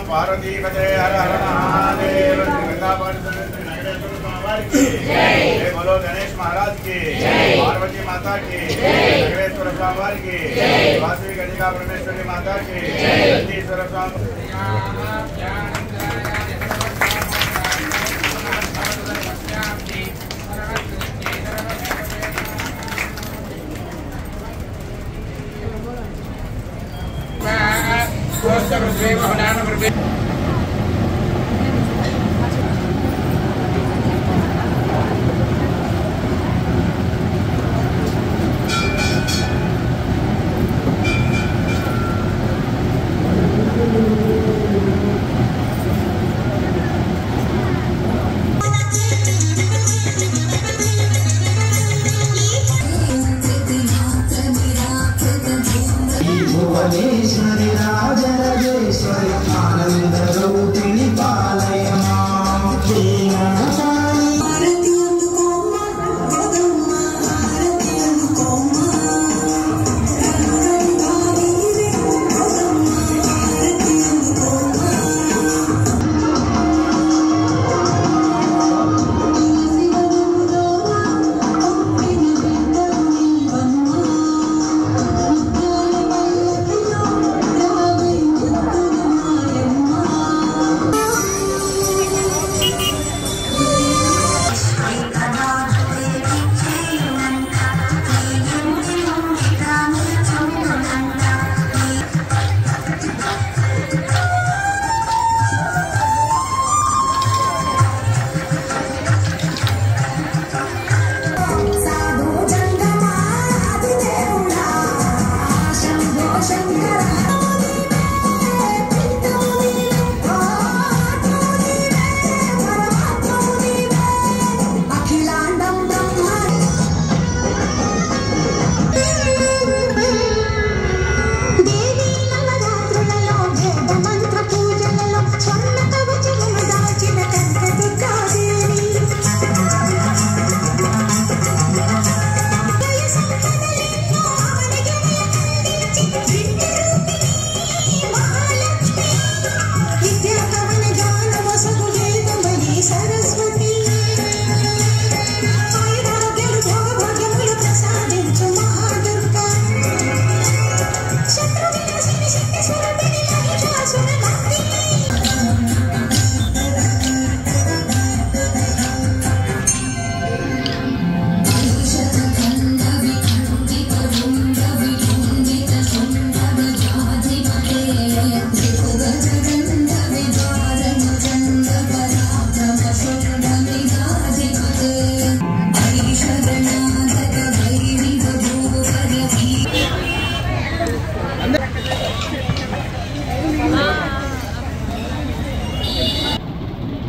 पार्वतीपते हर हर महादेव बोलो गणेश महाराज की पार्वती माता की नगरेश्वर स्वामी की वासवी गणिका परमेश्वरी माता की नंदीश्वर स्वामी भुवनेश्वरी राजराजेश्वरी आनंद रूपिणी पालयमा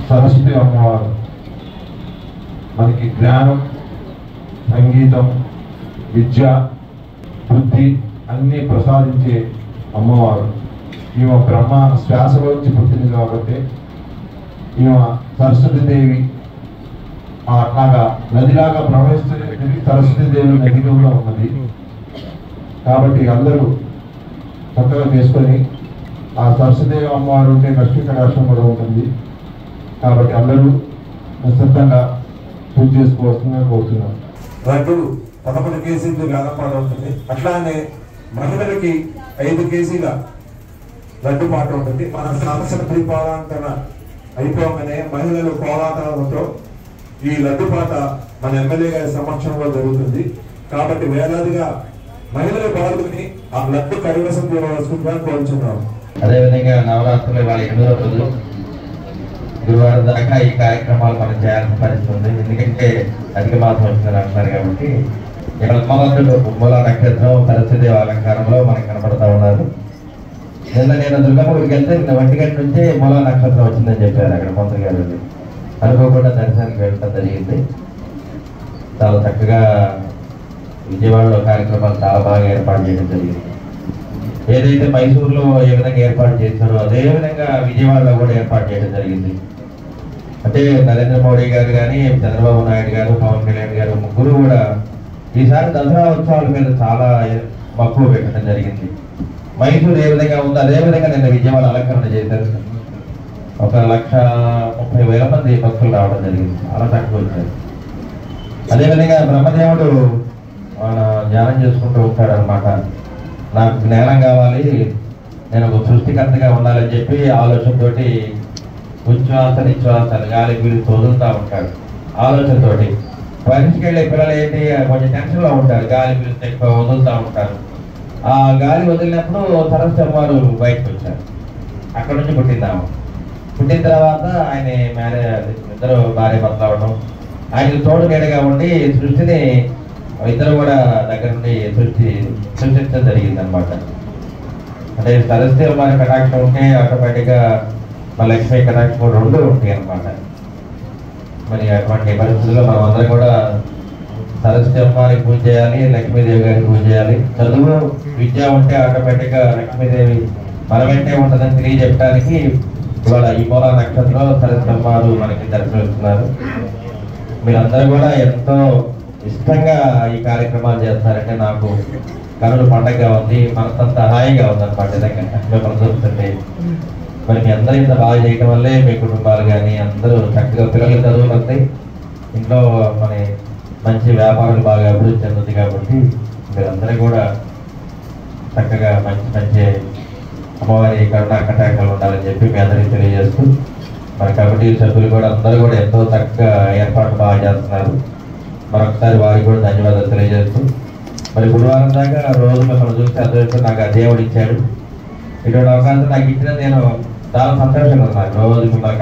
सरस्वती अम्मवारु मनकी ज्ञानम संगीतम विद्य बुद्धि अन्नी प्रसादिंचे अम्मवारु ఈమె బ్రహ్మ శ్వాసలోంచి పుట్టింది కాబట్టి ఈమె సరస్వతీదేవి అట్లాగా నదిలాగా ప్రవహిస్తుంది సరస్వతీదేవి నదిలో ఉన్నది కాబట్టి అందరూ చక్కగా చేసుకొని ఆ సరస్వతీదేవి అమ్మవారు ఉంటే లక్ష్మీ కటాక్షం కూడా ఉంటుంది కాబట్టి అందరూ నిశ్శబ్దంగా పూజ చేసుకోవాల్సిందిగా కోరుతున్నాం. లడ్డు 11 కేజీలు గానపాట ఉంటుంది. అట్లానే మహిళలకి 5 కేజీల లడ్డు పాట ఉంటుంది. మన సంవత్సర దీపాలంకరణ అయిపోగానే మహిళలు కోలాటాలతో ఈ లడ్డు పాట మన ఎమ్మెల్యే గారి సమక్షంలో జరుగుతుంది. కాబట్టి వేలాదిగా మహిళలు పాల్గొని ఆ లడ్డు కైవసం చేయవలసిందిగా కోరుచున్నాం. అదేవిధంగా నవరాత్రులు వాళ్ళ 8వ రోజు గురువారం దాకా ఈ కార్యక్రమాలు మనం చేయాల్సిన పరిస్థితి ఉంది. ఎందుకంటే అధిక మాసం వస్తుందని అంటున్నారు కాబట్టి ఇక్కడ అమ్మవారులు మూలా నక్షత్రం సరస్వతి అలంకారంలో మనకు కనపడతా ఉన్నారు. నేను దుర్గమ్మడికి వెళ్తే 1 గంట నుంచే మూలా నక్షత్రం వచ్చిందని చెప్పారు అక్కడ మంత్రి గారు. అనుకోకుండా దర్శనానికి వెళ్ళడం జరిగింది. చాలా చక్కగా విజయవాడలో కార్యక్రమాలు చాలా బాగా ఏర్పాటు చేయడం జరిగింది. ఏదైతే మైసూరులో ఏ విధంగా ఏర్పాటు చేశారో అదే విధంగా విజయవాడలో కూడా ఏర్పాటు చేయడం జరిగింది. అంటే నరేంద్ర మోడీ గారు కానీ, చంద్రబాబు నాయుడు గారు, పవన్ కళ్యాణ్ గారు ముగ్గురు కూడా ఈసారి దసరా ఉత్సవాల మీద చాలా మక్కువ పెట్టడం జరిగింది. మైసూరు ఏ విధంగా ఉందో అదే విధంగా నిన్న విజయవాడ అలంకరణ చేశారు. 1,30,000 మంది భక్తులు రావడం జరిగింది. చాలా చక్కగా వచ్చారు. అదేవిధంగా బ్రహ్మదేవుడు మన ధ్యానం చేసుకుంటూ ఉంటాడు అనమాట. నాకు జ్ఞానం కావాలి, నేను ఒక సృష్టికర్తగా ఉండాలని చెప్పి ఆలోచనతోటి ఉచ్ఛ్వాస నిశ్వాసాలు గాలి పీలుస్తూ వదులుతూ ఉంటాడు ఆలోచనతోటి. పరీక్షకి వెళ్ళే పిల్లలు ఏంటి కొంచెం టెన్షన్లో ఉంటారు, గాలి పీలుస్తూ ఎక్కువ వదులుతూ ఉంటారు. ఆ గాలి వదిలినప్పుడు సరస్వతి అమ్మవారు బయటకు వచ్చారు. అక్కడ నుంచి పుట్టిందాము. పుట్టిన తర్వాత ఆయన మ్యారేజ్, ఇద్దరు భార్య భర్తలు అవ్వడం, ఆయనకు తోడు నీడగా ఉండి సృష్టిని ఇద్దరు కూడా దగ్గర నుండి సృష్టించడం జరిగింది అనమాట. అంటే సరస్వతి అమ్మవారి కటాక్షం ఉంటే ఆటోమేటిక్గా మా లక్ష్మీ కటాక్షం రెండు ఉంటాయి అనమాట. మరి అటువంటి పరిస్థితుల్లో మనం అందరం కూడా సరస్వతి అమ్మవారికి పూజ చేయాలి, లక్ష్మీదేవి గారికి పూజ చేయాలి. చదువు విద్య ఉంటే ఆటోమేటిక్గా లక్ష్మీదేవి మన వెంటే ఉంటుందని తెలియజెప్పడానికి ఇవాళ ఈ మూలా నక్షత్రంలో సరస్వతి అమ్మవారు మనకి దర్శనమిస్తున్నారు. మీరందరూ కూడా ఎంతో ఇష్టంగా ఈ కార్యక్రమాలు చేస్తారంటే నాకు కనులు పండగగా ఉంది, మనసంతా హాయిగా ఉంది అనమాట. నిజంగా మిమ్మల్ని చూస్తుంటే మరి మీ అందరూ ఇంత బాగా చేయడం వల్లే మీ కుటుంబాలు కానీ అందరూ చక్కగా పిల్లలు చదువుతుంది, ఇంట్లో మన మంచి వ్యాపారాలు బాగా అభివృద్ధి చెందుతుంది. కాబట్టి మీరందరూ కూడా చక్కగా మంచి మంచి అమ్మవారి కరుణా కటాక్షాలు ఉండాలని చెప్పి మీ అందరికీ తెలియజేస్తూ, మన కమిటీ సభ్యులు కూడా అందరూ కూడా ఎంతో చక్కగా ఏర్పాట్లు బాగా చేస్తున్నారు. మరొకసారి వారికి కూడా ధన్యవాదాలు తెలియజేస్తూ, మరి గురువారం దాకా రోజు మిమ్మల్ని చూస్తే అదృష్టం నాకు ఆ దేవుడు ఇచ్చాడు. ఇటువంటి అవకాశం నాకు ఇచ్చిన నేను చాలా సంతోషంగా ఉన్నాను. రోజు మిమ్మల్ని